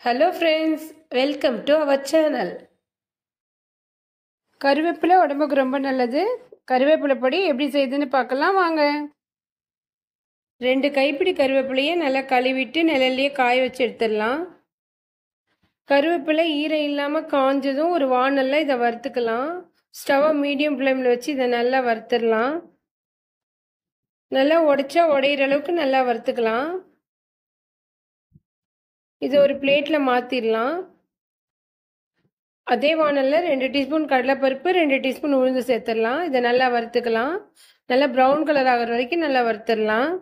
Hello friends, welcome to our channel. கருவேப்பிலை உடம்புக்கு ரொம்ப நல்லது. கருவேப்பிலை பொடி எப்படி செய்யுதுன்னு பார்க்கலாம் வாங்க. 2 கைப்பிடி கருவேப்பிலையை நல்லா கழுவிட்டு நிழல்லையே காய வச்சு எடுத்துடலாம். கருவேப்பிலை ஈரம் இல்லாமல் காஞ்சதும் ஒரு வாணல்ல இதை வறுத்துக்கலாம். ஸ்டவ்வை மீடியம் ஃப்ளேமில் வச்சு இதை நல்லா வறுத்துடலாம். நல்லா உடைச்சா உடையிற அளவுக்கு நல்லா வறுத்துக்கலாம். இது ஒரு பிளேட்டில் மாற்றிடலாம். அதே வாணல்ல 2 டீஸ்பூன் கடலைப்பருப்பு 2 டீஸ்பூன் உளுந்து சேர்த்துடலாம். இதை நல்லா வறுத்துக்கலாம். நல்லா ப்ரௌன் கலர் ஆகிற வரைக்கும் நல்லா வறுத்துடலாம்.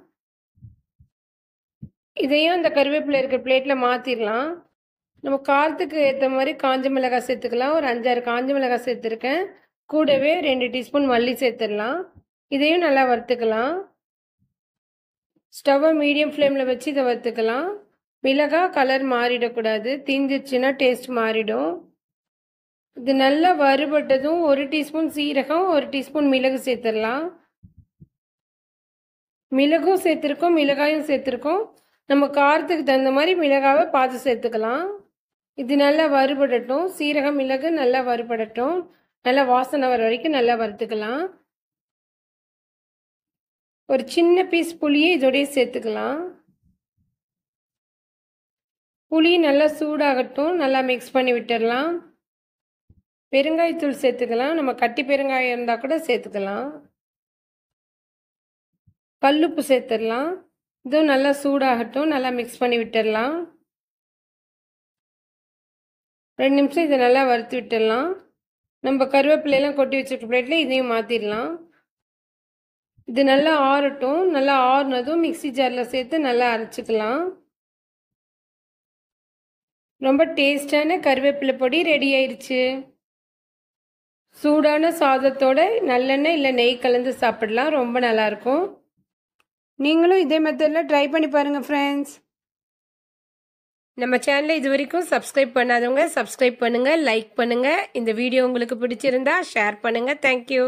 இதையும் இந்த கருவேப்பிலை இருக்கிற பிளேட்டில் மாற்றிடலாம். நம்ம காரத்துக்கு ஏற்ற மாதிரி காஞ்ச மிளகாய் சேர்த்துக்கலாம். ஒரு 5-6 காஞ்ச மிளகாய் சேர்த்துருக்கேன். கூடவே 2 டீஸ்பூன் மல்லி சேர்த்துடலாம். இதையும் நல்லா வறுத்துக்கலாம். ஸ்டவ்வை மீடியம் ஃப்ளேமில் வச்சு இதை வறுத்துக்கலாம். மிளகாய் கலர் மாறிடக்கூடாது, தீஞ்சிச்சுன்னா டேஸ்ட் மாறிடும். இது நல்லா வறுபட்டதும் 1 டீஸ்பூன் சீரகம் 1 டீஸ்பூன் மிளகு சேர்த்துடலாம். மிளகும் சேர்த்துருக்கோம், மிளகாயும் சேர்த்துருக்கோம். நம்ம காரத்துக்கு தகுந்த மாதிரி மிளகாவை பார்த்து சேர்த்துக்கலாம். இது நல்லா வறுபடட்டும். சீரகம் மிளகு நல்லா வறுபடட்டும். நல்லா வாசனை வர வரைக்கும் நல்லா வறுத்துக்கலாம். ஒரு சின்ன பீஸ் புளியை இதோடய சேர்த்துக்கலாம். புளி நல்லா சூடாகட்டும். நல்லா மிக்ஸ் பண்ணி விட்டுடலாம். பெருங்காயத்தூள் சேர்த்துக்கலாம். நம்ம கட்டி பெருங்காயம் இருந்தால் கூட சேர்த்துக்கலாம். கல்லுப்பு சேர்த்துடலாம். இதுவும் நல்லா சூடாகட்டும். நல்லா மிக்ஸ் பண்ணி விட்டுடலாம். 2 நிமிஷம் இதை நல்லா வறுத்து விட்டுடலாம். நம்ம கருவேப்பிலையெல்லாம் கொட்டி வச்சுருக்க பிளேட்டில் இதையும் மாற்றிடலாம். இது நல்லா ஆறட்டும். நல்லா ஆறுனதும் மிக்சி ஜாரில் சேர்த்து நல்லா அரைச்சிக்கலாம். ரொம்ப டேஸ்டான கருவேப்பிலை பொடி ரெடி ஆயிடுச்சு. சூடான சாதத்தோட நல்லெண்ணெய் இல்லை நெய் கலந்து சாப்பிடலாம். ரொம்ப நல்லாயிருக்கும். நீங்களும் இதே மெத்தடில் ட்ரை பண்ணி பாருங்கள் ஃப்ரெண்ட்ஸ். நம்ம சேனலை இது வரைக்கும் சப்ஸ்கிரைப் பண்ணாதவங்க சப்ஸ்கிரைப் பண்ணுங்கள், லைக் பண்ணுங்கள். இந்த வீடியோ உங்களுக்கு பிடிச்சிருந்தா ஷேர் பண்ணுங்கள். தேங்க்யூ.